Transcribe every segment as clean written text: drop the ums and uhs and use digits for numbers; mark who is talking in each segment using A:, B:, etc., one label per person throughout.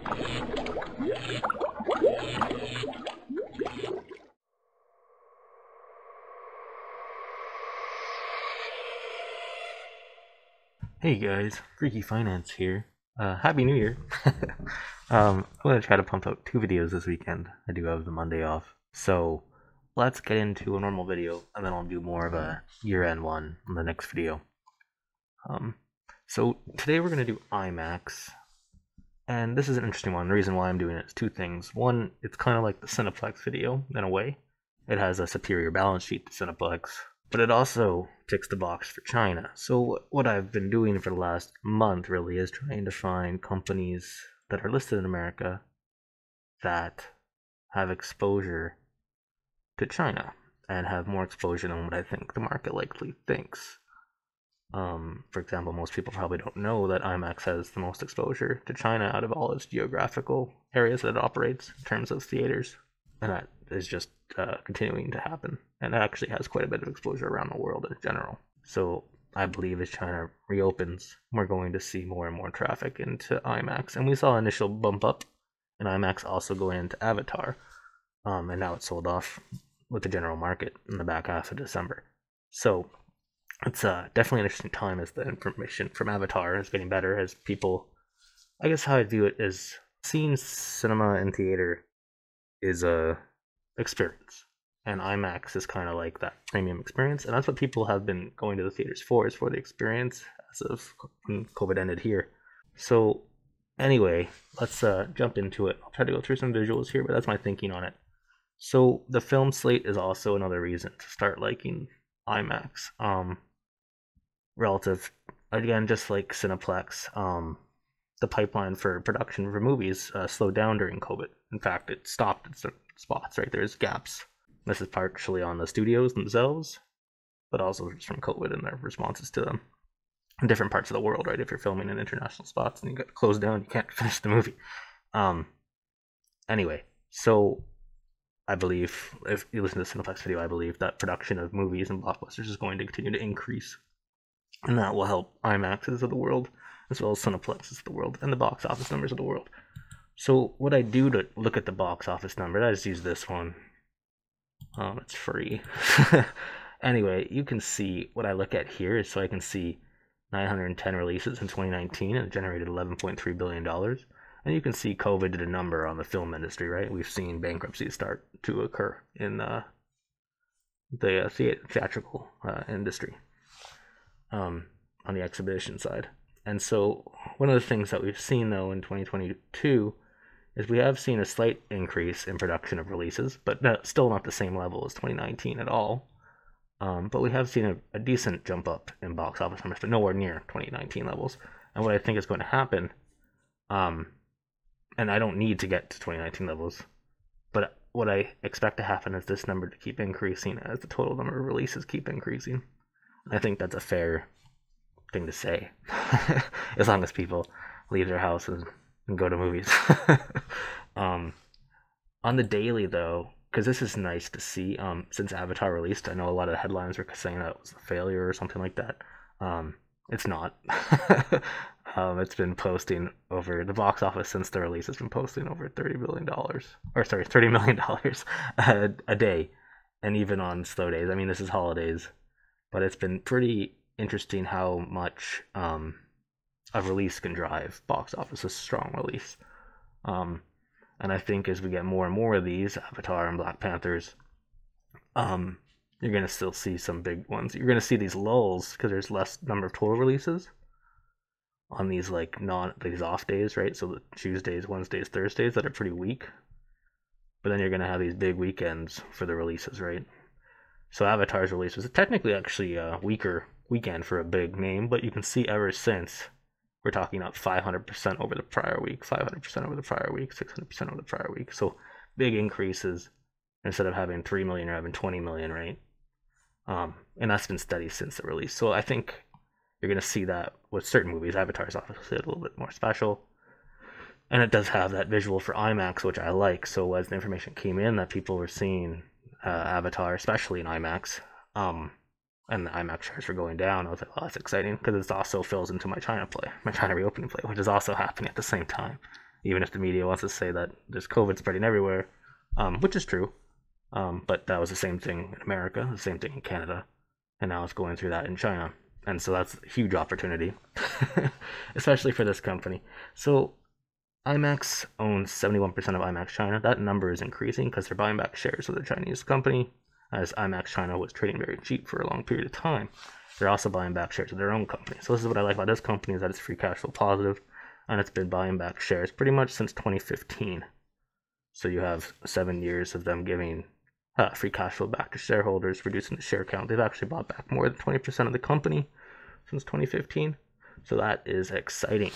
A: Hey guys, Freaky Finance here. Happy New Year. I'm gonna try to pump out 2 videos this weekend. I do have the Monday off. So let's get into a normal video and then I'll do more of a year-end one in the next video. Um, so today we're gonna do IMAX. And this is an interesting one. The reason why I'm doing it is 2 things. One, it's kind of like the Cineplex video in a way. It has a superior balance sheet to Cineplex, but it also ticks the box for China. So what I've been doing for the last month really is trying to find companies that are listed in America that have exposure to China and have more exposure than what I think the market likely thinks. For example, most people probably don't know that IMAX has the most exposure to China out of all its geographical areas that it operates in terms of theaters, and that is just continuing to happen. And it actually has quite a bit of exposure around the world in general. So I believe as China reopens, we're going to see more and more traffic into IMAX. And we saw an initial bump up in IMAX also going into Avatar. And now it's sold off with the general market in the back half of December. So it's definitely an interesting time as the information from Avatar is getting better, as people, I guess how I view it is, seeing cinema in theater is a experience, and IMAX is kind of like that premium experience, and that's what people have been going to the theaters for, is for the experience as of when COVID ended here. So anyway, let's jump into it. I'll try to go through some visuals here, but that's my thinking on it. So the film slate is also another reason to start liking IMAX. Relative, again, just like Cineplex, the pipeline for production for movies slowed down during COVID. In fact, it stopped at certain spots, right? There's gaps. This is partially on the studios themselves, but also just from COVID and their responses to them in different parts of the world, right? If you're filming in international spots and you get closed down, you can't finish the movie. Anyway, so I believe, if you listen to the Cineplex video, I believe that production of movies and blockbusters is going to continue to increase. And that will help IMAXs of the world, as well as Cineplexes of the world, and the box office numbers of the world. So what I do to look at the box office number, I just use this one. It's free. Anyway, you can see what I look at here is, so I can see 910 releases in 2019 and it generated $11.3 billion. And you can see COVID did a number on the film industry, right? We've seen bankruptcies start to occur in the theatrical industry. On the exhibition side. And so one of the things that we've seen though in 2022 is we have seen a slight increase in production of releases, but still not the same level as 2019 at all. But we have seen a decent jump up in box office numbers, but nowhere near 2019 levels. And what I think is going to happen, and I don't need to get to 2019 levels, but what I expect to happen is this number to keep increasing as the total number of releases keep increasing. I think that's a fair thing to say, as long as people leave their houses and go to movies. On the daily, though, because this is nice to see, since Avatar released, I know a lot of the headlines were saying that it was a failure or something like that. It's not. It's been posting over the box office since the release has been posting over $30 million a day, and even on slow days. I mean, this is holidays. But it's been pretty interesting how much a release can drive box office, a strong release. And I think as we get more and more of these, Avatar and Black Panthers, you're going to still see some big ones. You're going to see these lulls because there's less number of total releases on these these off days, right? So the Tuesdays, Wednesdays, Thursdays that are pretty weak. But then you're going to have these big weekends for the releases, right? So Avatar's release was technically actually a weaker weekend for a big name, but you can see ever since we're talking up 500% over the prior week, 500% over the prior week, 600% over the prior week. So big increases. Instead of having 3 million, you're having 20 million, right? And that's been steady since the release. So I think you're going to see that with certain movies. Avatar's obviously a little bit more special. And it does have that visual for IMAX, which I like. So as the information came in that people were seeing Avatar, especially in IMAX, and the IMAX shares were going down, I was like, oh, that's exciting, because it also fills into my China play, my China reopening play, which is also happening at the same time. even if the media wants to say that there's COVID spreading everywhere, which is true. But that was the same thing in America, the same thing in Canada, and now it's going through that in China. And so that's a huge opportunity, especially for this company. So IMAX owns 71% of IMAX China. That number is increasing because they're buying back shares of the Chinese company, as IMAX China was trading very cheap for a long period of time. They're also buying back shares of their own company. So this is what I like about this company, is that it's free cash flow positive, and it's been buying back shares pretty much since 2015. So you have 7 years of them giving free cash flow back to shareholders, reducing the share count. They've actually bought back more than 20% of the company since 2015. So that is exciting.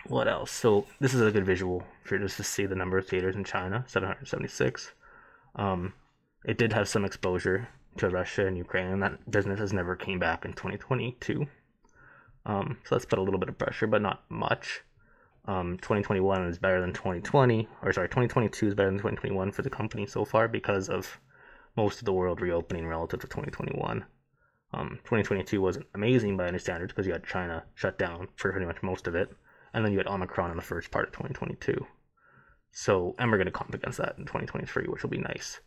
A: What else? So this is a good visual for just to see the number of theaters in China, 776. It did have some exposure to Russia and Ukraine, and that business has never came back in 2022. So that's put a little bit of pressure, but not much. 2021 is better than 2020, or sorry, 2022 is better than 2021 for the company so far because of most of the world reopening relative to 2021. 2022 wasn't amazing by any standards because you had China shut down for pretty much most of it, and then you had Omicron in the first part of 2022. So, and we're going to comp against that in 2023, which will be nice.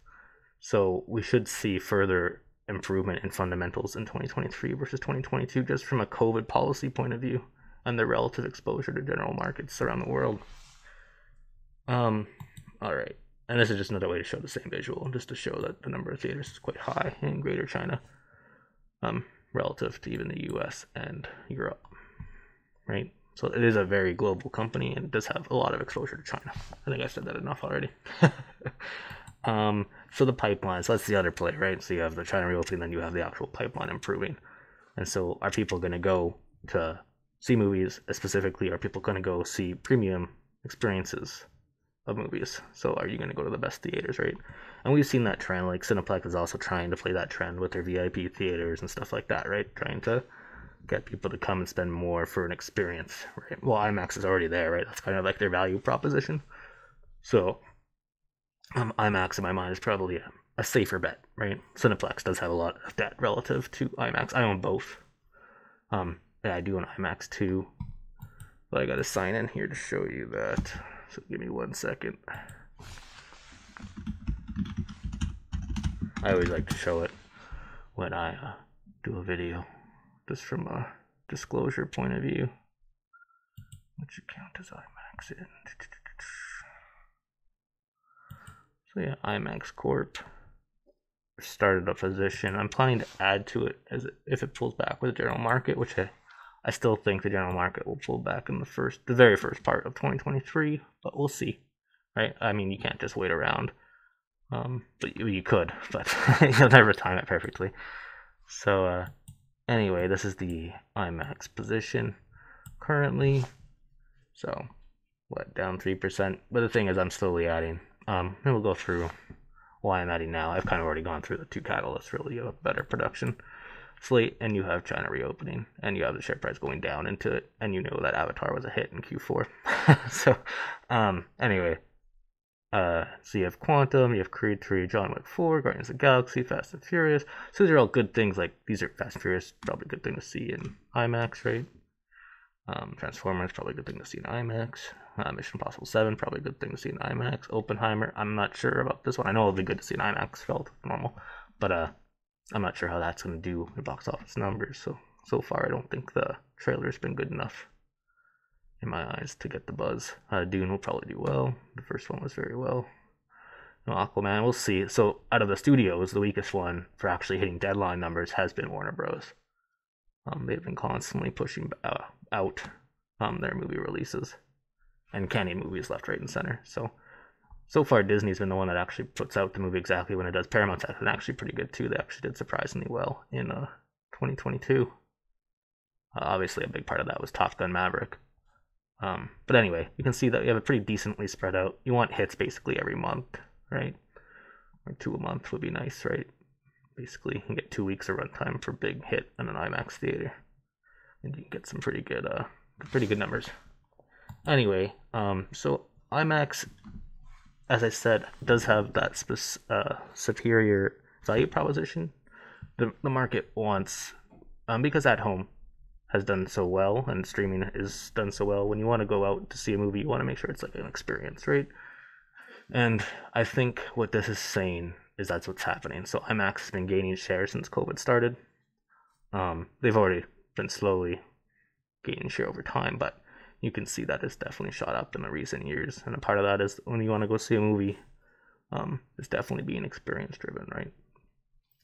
A: So we should see further improvement in fundamentals in 2023 versus 2022, just from a COVID policy point of view and their relative exposure to general markets around the world. All right, and this is just another way to show the same visual, just to show that the number of theaters is quite high in Greater China, relative to even the U.S. and Europe, right? So it is a very global company and does have a lot of exposure to China. I think I said that enough already. So the pipeline, so that's the other play, right? So you have the China reopening, then you have the actual pipeline improving. And so are people going to go to see movies? Specifically, are people going to go see premium experiences of movies? So are you going to go to the best theaters, right? And we've seen that trend. Like Cineplex is also trying to play that trend with their VIP theaters and stuff like that, right? Trying to get people to come and spend more for an experience, right? Well, IMAX is already there, right? That's kind of like their value proposition. So IMAX in my mind is probably a safer bet, right? Cineplex does have a lot of debt relative to IMAX. I own both. Yeah, I do an IMAX too, but I got to sign in here to show you that. So give me 1 second. I always like to show it when I do a video, just from a disclosure point of view. Which account does IMAX in? So yeah, IMAX Corp started a position. I'm planning to add to it as if it pulls back with the general market, which I still think the general market will pull back in the very first part of 2023, but we'll see, right? I mean, you can't just wait around, but you could, but you'll never time it perfectly. So anyway, this is the IMAX position currently. So what, down 3%? But the thing is, I'm slowly adding. And we'll go through why I'm adding now. I've kind of already gone through the two catalysts, really, of better production slate, and you have China reopening, and you have the share price going down into it, and you know that Avatar was a hit in Q4. So, anyway, so you have Quantum, you have Creed 3, John Wick 4, Guardians of the Galaxy, Fast and Furious. So these are all good things. Like, these are Fast and Furious, probably a good thing to see in IMAX, right? Transformers, probably a good thing to see in IMAX. Mission Impossible 7, probably a good thing to see in IMAX. Oppenheimer, I'm not sure about this one. I know it'll be good to see in IMAX, felt normal, but I'm not sure how that's going to do in box office numbers. So far, I don't think the trailer's been good enough in my eyes to get the buzz. Dune will probably do well. The first one was very well. Aquaman, we'll see. So out of the studios, the weakest one for actually hitting deadline numbers has been Warner Bros. They've been constantly pushing out their movie releases and canning movies left, right, and center. So far, Disney's been the one that actually puts out the movie exactly when it does. Paramount's been actually pretty good too. They actually did surprisingly well in 2022. Obviously, a big part of that was Top Gun Maverick. But anyway, you can see that we have a pretty decently spread out. You want hits basically every month, right? Or 2 a month would be nice, right? Basically, you can get 2 weeks of runtime for big hit in an IMAX theater, and you can get some pretty good numbers. Anyway, so IMAX, as I said, does have that superior value proposition. The market wants, because at home has done so well and streaming is done so well. When you want to go out to see a movie, you want to make sure it's like an experience, right? And I think what this is saying is that's what's happening. So IMAX has been gaining share since COVID started. They've already been slowly gaining share over time, but you can see that it's definitely shot up in the recent years. And a part of that is when you want to go see a movie, it's definitely being experience driven, right?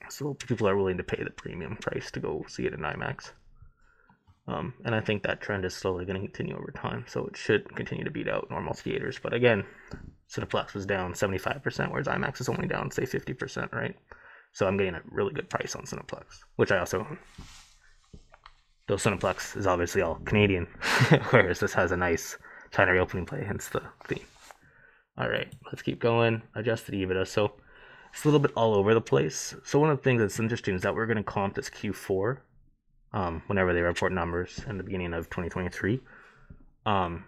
A: So people are willing to pay the premium price to go see it in IMAX. And I think that trend is slowly going to continue over time. So it should continue to beat out normal theaters. But again, Cineplex was down 75%, whereas IMAX is only down, say, 50%, right? So I'm getting a really good price on Cineplex, which I also own. Though Cineplex is obviously all Canadian, whereas this has a nice China reopening play, hence the theme. All right, let's keep going. Adjusted EBITDA. So it's a little bit all over the place. So one of the things that's interesting is that we're going to comp this Q4 whenever they report numbers in the beginning of 2023. And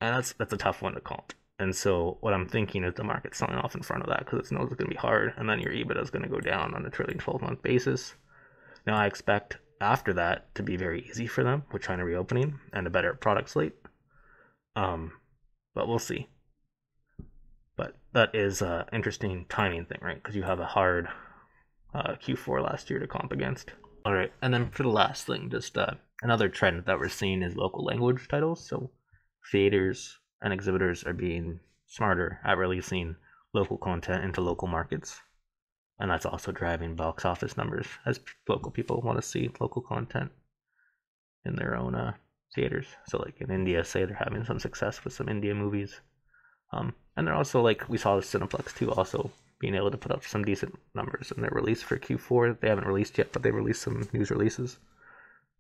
A: that's a tough one to comp. And so what I'm thinking is the market's selling off in front of that because it knows it's going to be hard, and then your EBITDA is going to go down on a trailing 12-month basis. Now I expect after that to be very easy for them with China reopening and a better product slate. But we'll see. But that is an interesting timing thing, right? Because you have a hard Q4 last year to comp against. All right, and then for the last thing, just another trend that we're seeing is local language titles. So theaters and exhibitors are being smarter at releasing local content into local markets. And that's also driving box office numbers as local people want to see local content in their own theaters. So like in India, say they're having some success with some India movies. And they're also, like we saw the Cineplex too, also being able to put up some decent numbers in their release for Q4. They haven't released yet, but they released some news releases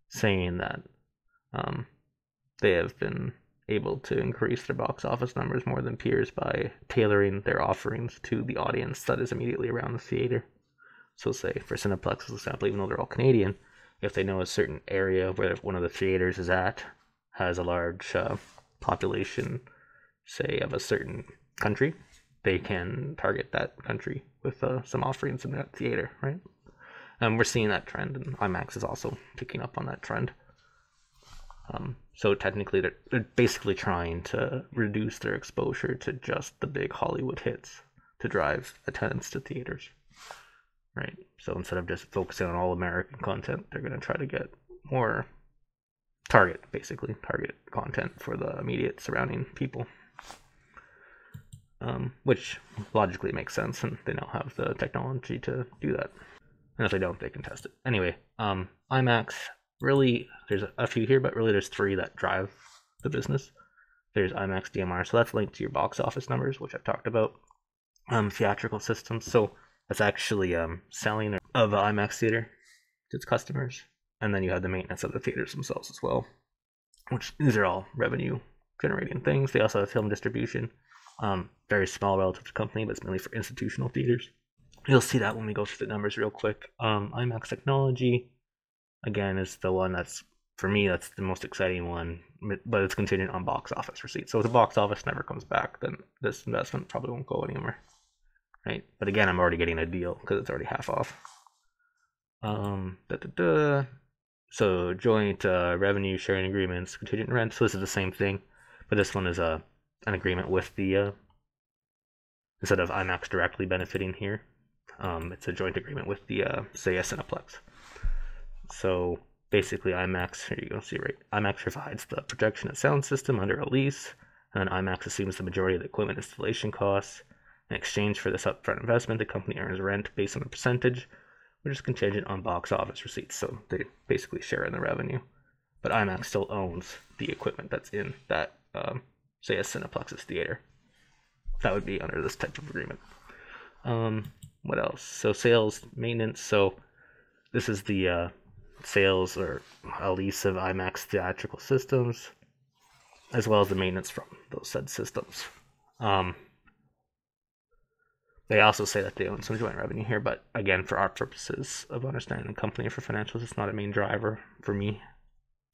A: saying that they have been able to increase their box office numbers more than peers by tailoring their offerings to the audience that is immediately around the theater. So say for Cineplex, for example, even though they're all Canadian, if they know a certain area where one of the theaters is at has a large population, say, of a certain country, they can target that country with some offerings in that theater, right? And we're seeing that trend, and IMAX is also picking up on that trend. So technically, they're basically trying to reduce their exposure to just the big Hollywood hits to drive attendance to theaters, right? So instead of just focusing on all American content, they're going to try to get more target content for the immediate surrounding people, which logically makes sense, and they now have the technology to do that. And if they don't, they can test it. Anyway, IMAX. Really, there's a few here, but really there's three that drive the business. There's IMAX DMR, so that's linked to your box office numbers, which I've talked about. Theatrical systems, so that's actually selling of an IMAX theater to its customers. And then you have the maintenance of the theaters themselves as well, which these are all revenue generating things. They also have film distribution, very small relative to company, but it's mainly for institutional theaters. You'll see that when we go through the numbers real quick. IMAX technology, again, is the one that's, for me, that's the most exciting one, but it's contingent on box office receipts. So if the box office never comes back, then this investment probably won't go anywhere, right? But again, I'm already getting a deal because it's already half off. So joint revenue sharing agreements, contingent rent. So this is the same thing, but this one is an agreement with the instead of IMAX directly benefiting here, it's a joint agreement with the say a Cineplex. So basically IMAX, here you go, see right, IMAX provides the projection and sound system under a lease, and then IMAX assumes the majority of the equipment installation costs. In exchange for this upfront investment, the company earns rent based on a percentage, which is contingent on box office receipts, so they basically share in the revenue. But IMAX still owns the equipment that's in that, say, a Cineplex's theater. That would be under this type of agreement. What else? So sales, maintenance, so this is the sales or a lease of IMAX theatrical systems, as well as the maintenance from those said systems. They also say that they own some joint revenue here, but again, for our purposes of understanding the company for financials, it's not a main driver for me.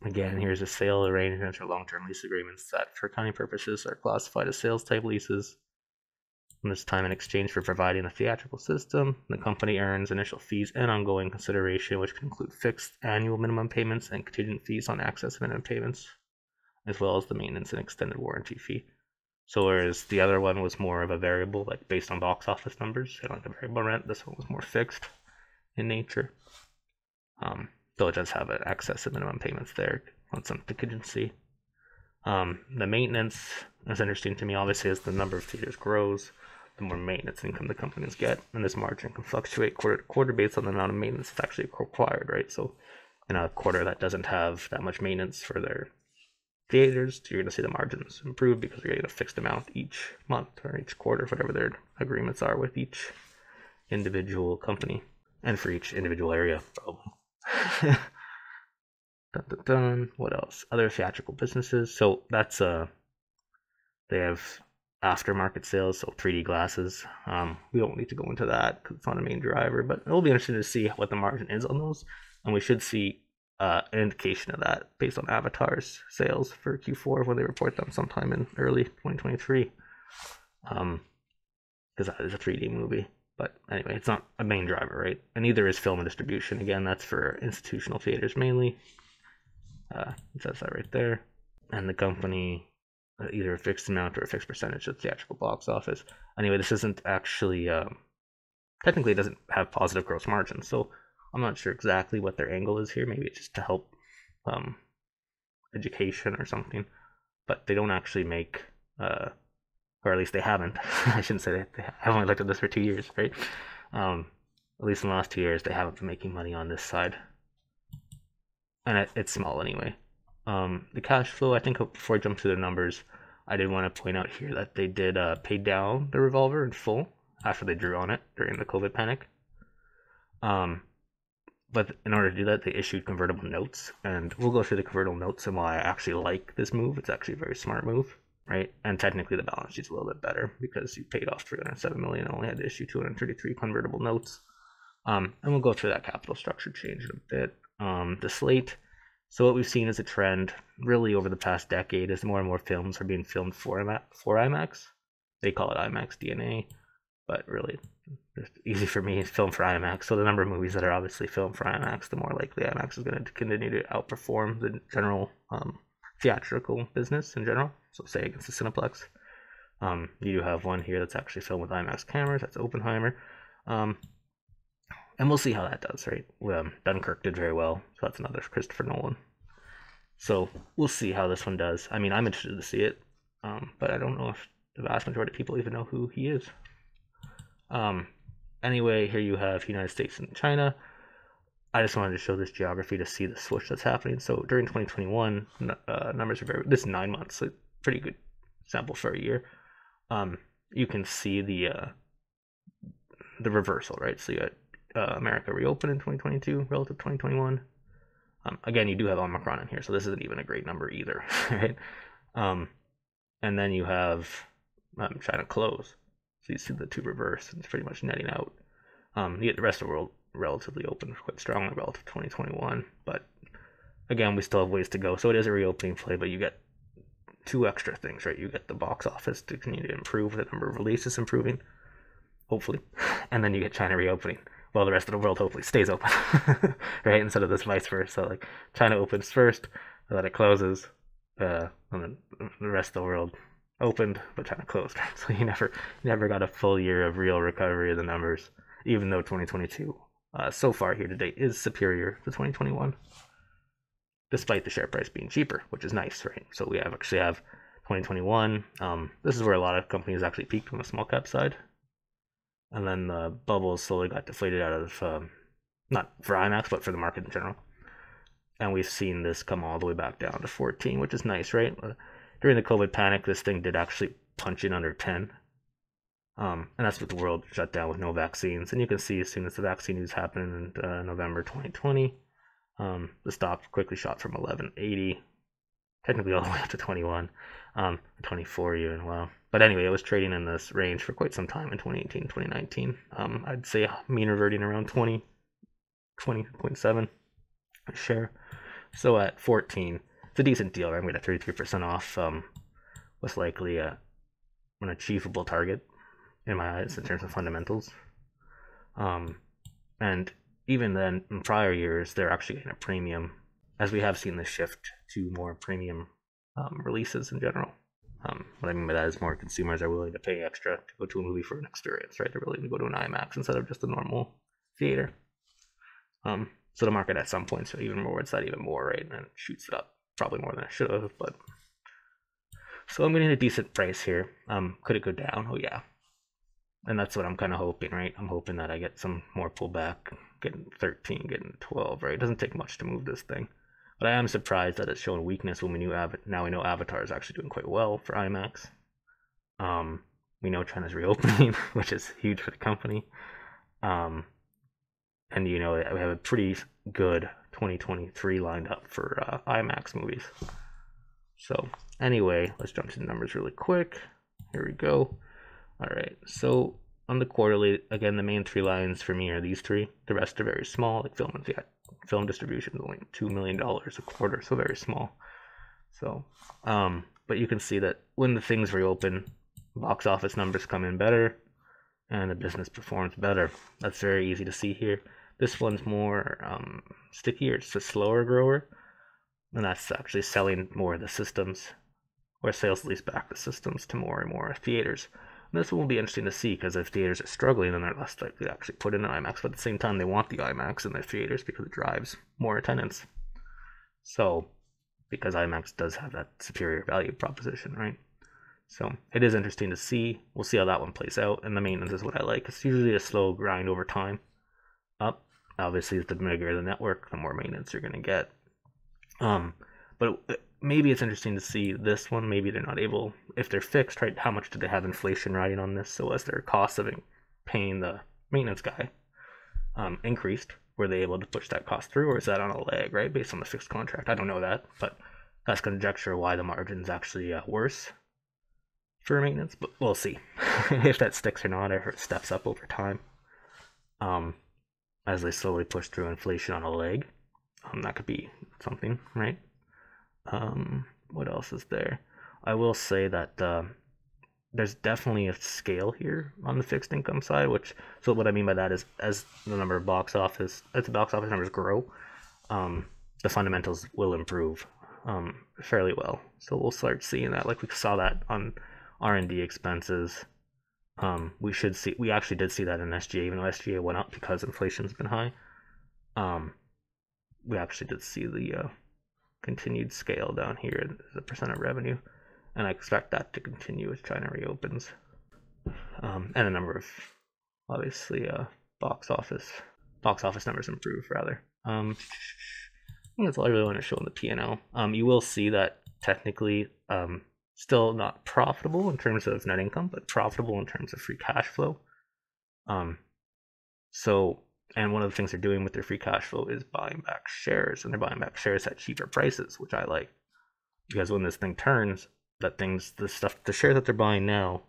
A: Again, here's a sale arrangements or long-term lease agreements that, for accounting purposes, are classified as sales-type leases. And this time, in exchange for providing the theatrical system, the company earns initial fees and ongoing consideration, which can include fixed annual minimum payments and contingent fees on access minimum payments, as well as the maintenance and extended warranty fee. So whereas the other one was more of a variable, like based on box office numbers, and like a variable rent, this one was more fixed in nature. Though it does have an excess of minimum payments there on some contingency. The maintenance is interesting to me, obviously, as the number of theaters grows, the more maintenance income the companies get, and this margin can fluctuate quarter to quarter based on the amount of maintenance that's actually required, right? So in a quarter that doesn't have that much maintenance for their theaters, you're going to see the margins improve because you're getting a fixed amount each month or each quarter, whatever their agreements are with each individual company and for each individual area, probably. What else? Other theatrical businesses. So that's they have aftermarket sales, so 3D glasses. We don't need to go into that because it's not a main driver, but it'll be interesting to see what the margin is on those, and we should see an indication of that based on Avatar's sales for Q4 when they report them sometime in early 2023. Because that is a 3D movie. But anyway, it's not a main driver, right? And neither is film and distribution. Again, that's for institutional theaters mainly. It says that right there. And the company, either a fixed amount or a fixed percentage of the theatrical box office. Anyway, this isn't actually, technically it doesn't have positive gross margins. So I'm not sure exactly what their angle is here. Maybe it's just to help education or something. But they don't actually make, or at least they haven't. I shouldn't say that. I've only looked at this for 2 years, right? At least in the last 2 years, they haven't been making money on this side. And it's small anyway. The cash flow, I think before I jump to the numbers, I did want to point out here that they did pay down the revolver in full after they drew on it during the COVID panic. But in order to do that, they issued convertible notes. And we'll go through the convertible notes and why I actually like this move. It's actually a very smart move, right? And technically the balance sheet's a little bit better because you paid off $307 million and only had to issue 233 convertible notes. And we'll go through that capital structure change in a bit. The slate. So what we've seen is a trend really over the past decade as more and more films are being filmed for IMAX. They call it IMAX DNA, but really it's easy for me, it's filmed for IMAX. So the number of movies that are obviously filmed for IMAX, the more likely IMAX is going to continue to outperform the general theatrical business in general. So say against the Cineplex. You do have one here that's actually filmed with IMAX cameras. That's Oppenheimer. And we'll see how that does, right? Dunkirk did very well, so that's another Christopher Nolan. So we'll see how this one does. I mean, I'm interested to see it, but I don't know if the vast majority of people even know who he is. Anyway, here you have United States and China. I just wanted to show this geography to see the switch that's happening. So during 2021, numbers are this is 9 months, so pretty good sample for a year. You can see the reversal, right? So you had America reopened in 2022 relative to 2021. Again, you do have Omicron in here, so this isn't even a great number either, right? And then you have China close. So you see the two reverse, and it's pretty much netting out. You get the rest of the world relatively open, quite strongly relative to 2021. But again, we still have ways to go. So it is a reopening play, but you get two extra things, right? You get the box office to continue to improve, the number of releases improving, hopefully. And then you get China reopening. Well, the rest of the world hopefully stays open, right? Instead of this vice versa. So like China opens first, then it closes, and then the rest of the world opened, but China closed. So you never got a full year of real recovery of the numbers, even though 2022 so far here to date is superior to 2021, despite the share price being cheaper, which is nice, right? So we actually have 2021. This is where a lot of companies actually peaked on the small cap side. And then the bubbles slowly got deflated out of, not for IMAX, but for the market in general. And we've seen this come all the way back down to 14, which is nice, right? During the COVID panic, this thing did actually punch in under 10. And that's with the world shut down with no vaccines. And you can see as soon as the vaccine news happened in November 2020, the stock quickly shot from 1180, technically all the way up to 21, 24 even, wow. But anyway, it was trading in this range for quite some time in 2018, 2019. I'd say mean reverting around 20.7 a share. So at 14, it's a decent deal, right? We got 33% off, was likely an achievable target. in my eyes in terms of fundamentals. And even then, in prior years, they're actually getting a premium, as we have seen this shift to more premium releases in general. What I mean by that is more consumers are willing to pay extra to go to a movie for an experience, right? They're willing to go to an IMAX instead of just a normal theater. So the market at some points even rewards that even more, right? And it shoots it up probably more than it should have, but so I'm getting a decent price here. Could it go down? Oh yeah. And that's what I'm kind of hoping, right? I'm hoping that I get some more pullback, getting 13, getting 12, right? It doesn't take much to move this thing. But I am surprised that it's showing weakness when we knew now we know Avatar is actually doing quite well for IMAX. We know China's reopening, which is huge for the company. And we have a pretty good 2023 lined up for IMAX movies. So anyway, let's jump to the numbers really quick. Here we go. All right, so on the quarterly, again, the main 3 lines for me are these 3. The rest are very small, like film distribution is only $2 million a quarter, so very small. So, but you can see that when the things reopen, box office numbers come in better, and the business performs better. That's very easy to see here. This one's more stickier, it's a slower grower, and that's actually selling more of the systems, or sales lease back the systems to more and more theaters. And this one will be interesting to see, because if theaters are struggling, then they're less likely to actually put in an IMAX, but at the same time they want the IMAX in their theaters because it drives more attendance. So, because IMAX does have that superior value proposition, right? So it is interesting to see. We'll see how that one plays out, and the maintenance is what I like. It's usually a slow grind over time. Up, obviously, the bigger the network, the more maintenance you're going to get. But maybe it's interesting to see this one. Maybe they're not able, if they're fixed, right? How much do they have inflation riding on this? So as their cost of paying the maintenance guy increased, were they able to push that cost through, or is that on a lag, right? Based on the fixed contract, I don't know that, but that's conjecture why the margin's actually worse for maintenance. But we'll see if that sticks or not, or if it steps up over time. As they slowly push through inflation on a leg, that could be something, right? What else is there? I will say that there's definitely a scale here on the fixed income side, so what I mean by that is as the box office numbers grow, the fundamentals will improve fairly well. So we'll start seeing that, like we saw that on R&D expenses. We actually did see that in SGA, even though SGA went up because inflation's been high. We actually did see the continued scale down here as a percent of revenue, and I expect that to continue as China reopens, and a number of obviously box office numbers improve rather. I think that's all I really want to show in the P&L. You will see that technically still not profitable in terms of net income, but profitable in terms of free cash flow. And one of the things they're doing with their free cash flow is buying back shares, and they're buying back shares at cheaper prices, which I like, because when this thing turns, the shares that they're buying now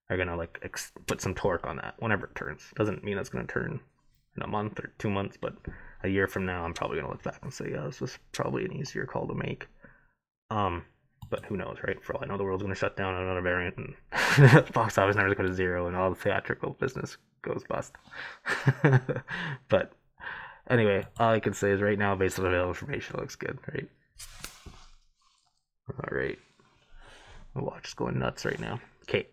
A: are gonna put some torque on that whenever it turns. Doesn't mean it's gonna turn in a month or 2 months, but a year from now, I'm probably gonna look back and say, yeah, this was probably an easier call to make. But who knows, right? For all I know, the world's gonna shut down on another variant, and box office numbers go to 0, and all the theatrical business goes bust. But anyway, all I can say is right now, based on available information, it looks good, right? All right, my watch is going nuts right now. Okay,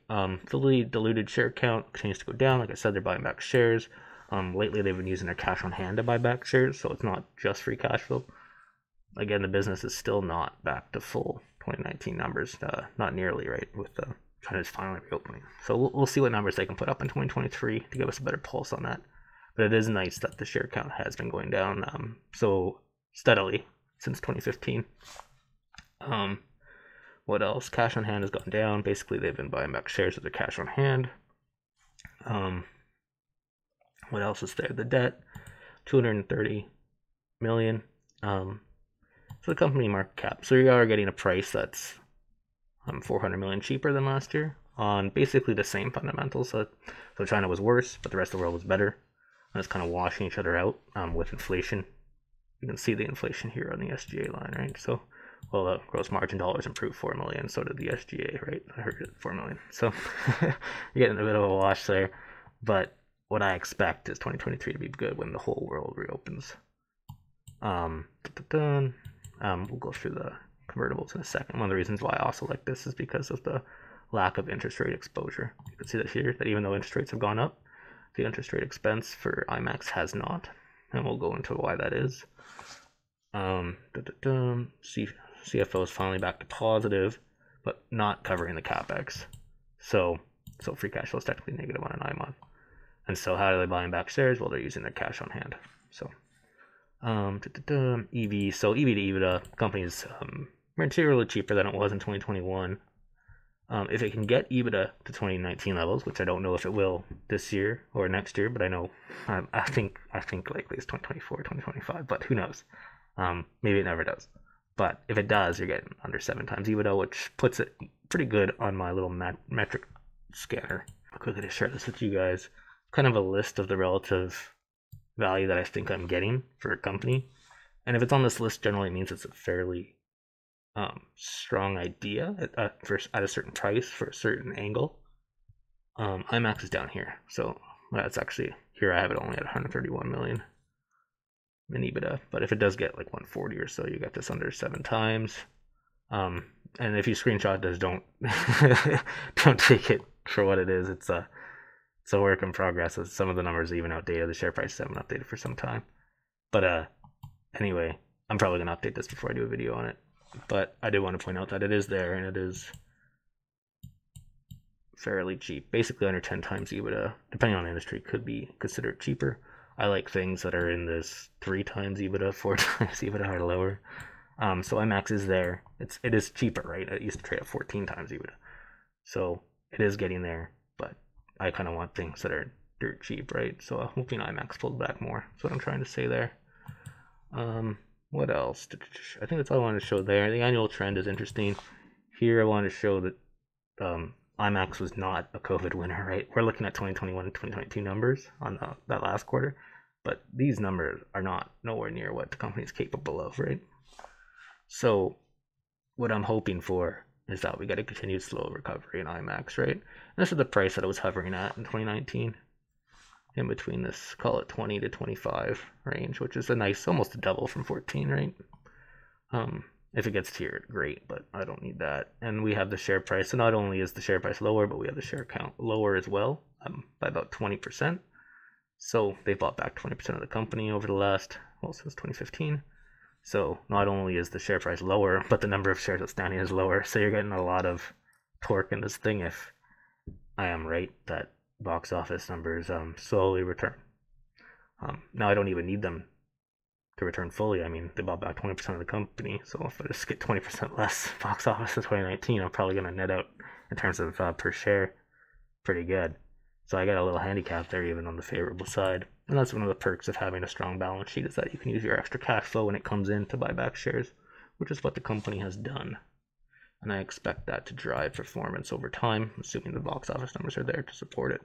A: fully diluted share count continues to go down. Like I said, they're buying back shares. Lately they've been using their cash on hand to buy back shares, so it's not just free cash flow. Again, the business is still not back to full 2019 numbers, not nearly, right, with China's finally reopening. So we'll see what numbers they can put up in 2023 to give us a better pulse on that. But it is nice that the share count has been going down so steadily since 2015. What else? Cash on hand has gone down. Basically, they've been buying back shares with their cash on hand. What else is there? The debt, $230 million. So the company market cap. So you are getting a price that's $400 million cheaper than last year on basically the same fundamentals. So China was worse, but the rest of the world was better. And it's kind of washing each other out with inflation. You can see the inflation here on the SGA line, right? So well, the gross margin dollars improved 4 million, so did the SGA, right? I heard it 4 million. So you're getting a bit of a wash there. But what I expect is 2023 to be good when the whole world reopens. We'll go through the convertibles in a second. One of the reasons why I also like this is because of the lack of interest rate exposure. You can see that here, that even though interest rates have gone up, the interest rate expense for IMAX has not. And we'll go into why that is. CFO is finally back to positive, but not covering the capex. So free cash flow is technically negative on a 9-month. And so how are they buying back shares? Well, they're using their cash on hand. So EV. So EV to EBITDA, company's materially cheaper than it was in 2021. If it can get EBITDA to 2019 levels, which I don't know if it will this year or next year, but I know I think likely it's 2024, 2025, but who knows? Maybe it never does. But if it does, you're getting under 7 times EBITDA, which puts it pretty good on my little metric scanner. I'll quickly share this with you guys. Kind of a list of the relative value that I think I'm getting for a company. And if it's on this list, generally it means it's a fairly strong idea at a certain price for a certain angle. IMAX is down here. So that's actually, here I have it only at 131 million. In EBITDA, but if it does get like 140 or so, you get this under 7 times. And if you screenshot this, don't don't take it for what it is. It's a work in progress. Some of the numbers are even outdated. The share prices haven't updated for some time. But anyway, I'm probably gonna update this before I do a video on it. But I did want to point out that it is there, and it is fairly cheap, basically under 10 times EBITDA. Depending on the industry, could be considered cheaper. I like things that are in this 3 times EBITDA, 4 times EBITDA or lower. So IMAX is there. It is cheaper, right? It used to trade at 14 times EBITDA. So it is getting there, but I kind of want things that are dirt cheap, right? So I'm hoping IMAX pulled back more. That's what I'm trying to say there. What else? I think that's all I wanted to show there. The annual trend is interesting. Here I wanted to show that IMAX was not a COVID winner, right? We're looking at 2021 and 2022 numbers on that last quarter, but these numbers are not nowhere near what the company is capable of, right? So what I'm hoping for is that we get a continued slow recovery in IMAX, right? And this is the price that it was hovering at in 2019, in between this, call it 20 to 25 range, which is a nice, almost a double from 14, right? If it gets tiered, great, but I don't need that. And we have the share price. So not only is the share price lower, but we have the share count lower as well, by about 20%. So they bought back 20% of the company over the last, well, since 2015. So not only is the share price lower, but the number of shares outstanding is lower. So you're getting a lot of torque in this thing if I am right that box office numbers slowly return. Now I don't even need them to return fully. I mean, they bought back 20% of the company, so if I just get 20% less box office in 2019, I'm probably going to net out in terms of per share pretty good. So I got a little handicap there, even on the favorable side. And that's one of the perks of having a strong balance sheet, is that you can use your extra cash flow when it comes in to buy back shares, which is what the company has done. And I expect that to drive performance over time, assuming the box office numbers are there to support it.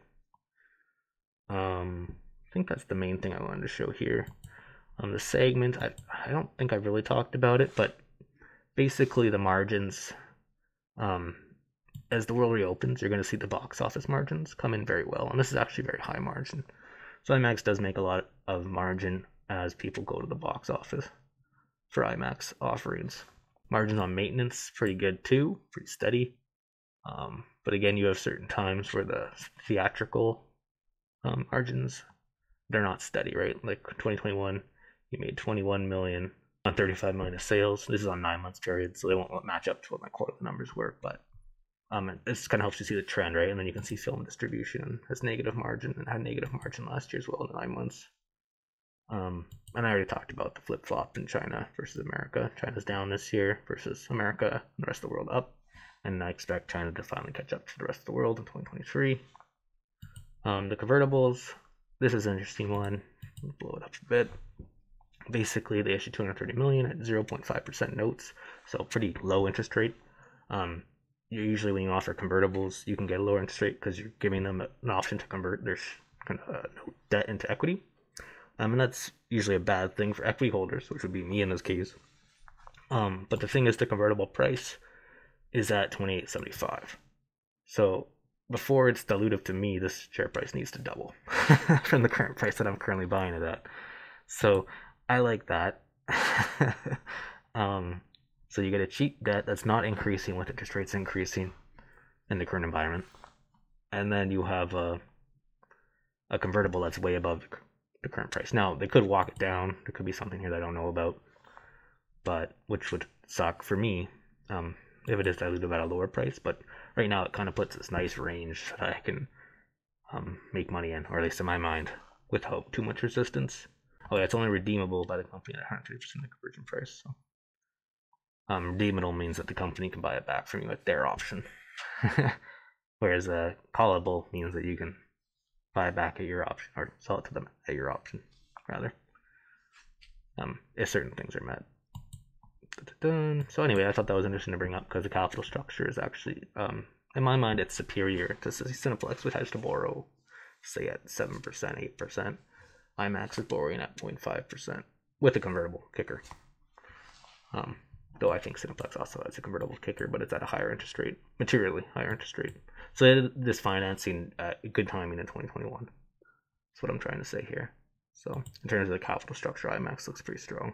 A: I think that's the main thing I wanted to show here. On the segment, I don't think I've really talked about it, but basically the margins, as the world reopens, you're going to see the box office margins come in very well. And this is actually very high margin. So IMAX does make a lot of margin as people go to the box office for IMAX offerings. Margins on maintenance, pretty good too, pretty steady. But again, you have certain times where the theatrical margins, they're not steady, right? Like 2021, you made 21 million on 35 million of sales. This is on 9 months period, so they won't match up to what my quarterly numbers were, but this kind of helps you see the trend, right? And then you can see film distribution has negative margin, and had negative margin last year as well in 9 months. And I already talked about the flip-flop in China versus America. China's down this year versus America, and the rest of the world up. And I expect China to finally catch up to the rest of the world in 2023. The convertibles, this is an interesting one. I'll blow it up a bit. Basically, they issued 230 million at 0.5% notes, so pretty low interest rate. Usually when you offer convertibles, you can get a lower interest rate because you're giving them an option to convert their kind of debt into equity. And that's usually a bad thing for equity holders, which would be me in this case. But the thing is, the convertible price is at $28.75. So before it's dilutive to me, this share price needs to double from the current price that I'm currently buying it at. So I like that. So you get a cheap debt that's not increasing with interest rates increasing in the current environment, and then you have a convertible that's way above the current price. Now they could walk it down. There could be something here that I don't know about, but which would suck for me if it is diluted at a lower price. But right now it kind of puts this nice range that I can make money in, or at least in my mind, without too much resistance. Oh yeah, it's only redeemable by the company at 130% of the conversion price. So redeemable means that the company can buy it back from you at their option. Whereas callable means that you can buy it back at your option, or sell it to them at your option, rather. If certain things are met. So anyway, I thought that was interesting to bring up because the capital structure is actually, in my mind, it's superior to Cineplex, which has to borrow, say, at 7%, 8%. IMAX is borrowing at 0.5% with a convertible kicker. Though I think Cineplex also has a convertible kicker, but it's at a higher interest rate, materially higher interest rate. So this financing good timing in 2021. That's what I'm trying to say here. So in terms of the capital structure, IMAX looks pretty strong.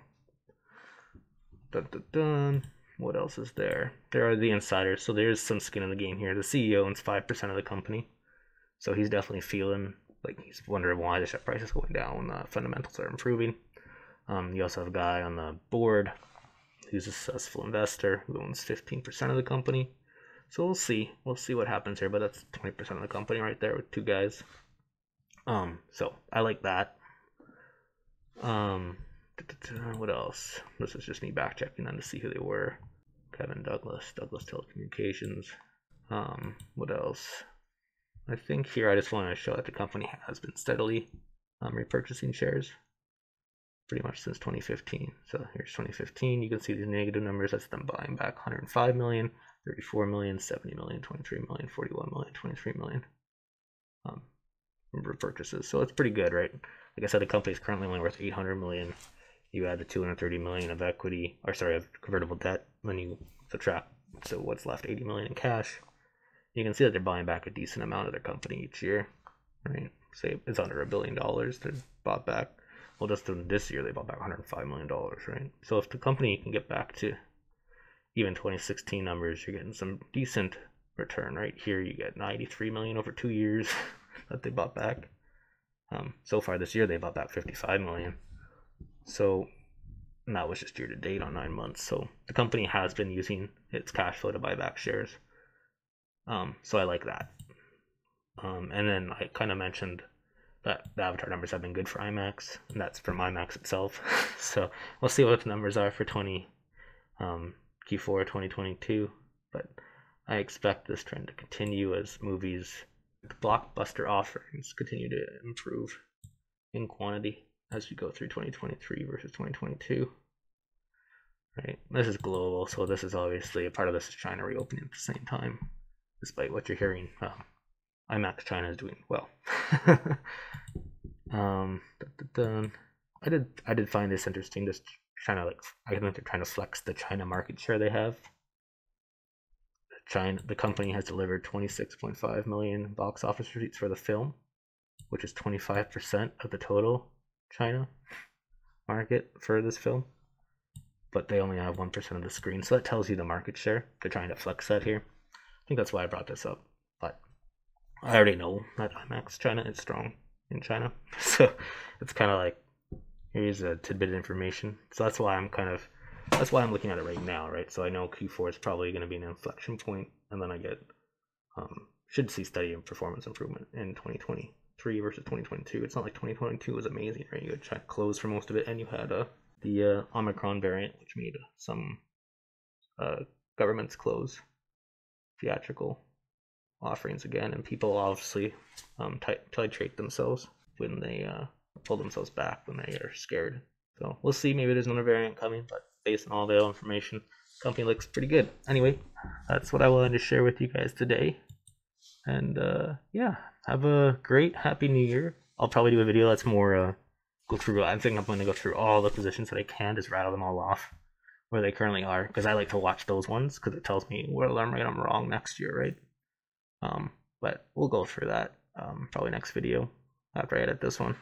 A: Dun, dun, dun. What else is there? There are the insiders. So there's some skin in the game here. The CEO owns 5% of the company. So he's definitely feeling like he's wondering why the share price is going down when the fundamentals are improving. You also have a guy on the board who's a successful investor who owns 15% of the company. So we'll see. We'll see what happens here, but that's 20% of the company right there with two guys. So I like that. What else? This is just me back checking them to see who they were. Kevin Douglas Telecommunications. What else? I think here I just want to show that the company has been steadily repurchasing shares pretty much since 2015. So here's 2015. You can see these negative numbers. That's them buying back 105 million, 34 million, 70 million, 23 million, 41 million, 23 million repurchases. So it's pretty good, right? Like I said, the company is currently only worth 800 million. You add the 230 million of equity, or sorry, of convertible debt, then you subtract, so what's left, 80 million in cash. You can see that they're buying back a decent amount of their company each year, right? Say it's under $1 billion they're bought back. Well, just in this year, they bought back $105 million, right? So if the company can get back to even 2016 numbers, you're getting some decent return, right? Here you get 93 million over 2 years that they bought back. So far this year, they bought back 55 million. So, and that was just year to date on 9 months. So the company has been using its cash flow to buy back shares. So I like that. And then I kind of mentioned that the Avatar numbers have been good for IMAX, and that's from IMAX itself. So we'll see what the numbers are for Q4 2022. But I expect this trend to continue as movies, the blockbuster offerings, continue to improve in quantity as we go through 2023 versus 2022. Right? This is global, so this is obviously a part of this is China reopening at the same time. Despite what you're hearing, IMAX China is doing well. I did find this interesting. Just trying to I think they're trying to flex the China market share they have. The company has delivered 26.5 million box office receipts for the film, which is 25% of the total China market for this film. But they only have 1% of the screen, so that tells you the market share. They're trying to flex that here. I think that's why I brought this up. But I already know that IMAX China is strong in China, so it's kind of like here's a tidbit of information. So that's why I'm looking at it right now, right? So I know Q4 is probably going to be an inflection point, and then I should see steady performance improvement in 2023 versus 2022. It's not like 2022 was amazing, right? You had China closed for most of it, and you had the Omicron variant, which made some governments close theatrical offerings again, and people obviously titrate themselves when they pull themselves back when they are scared. So we'll see. Maybe there's another variant coming, but based on all the information, the company looks pretty good. Anyway, that's what I wanted to share with you guys today. And yeah, have a great happy new year. I'll probably do a video that's more go through. I think I'm going to go through all the positions that I can, just rattle them all off where they currently are, because I like to watch those ones because it tells me whether I'm right or I'm wrong next year, right? But we'll go through that probably next video after I edit this one.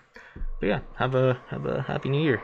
A: But yeah, have a happy new year.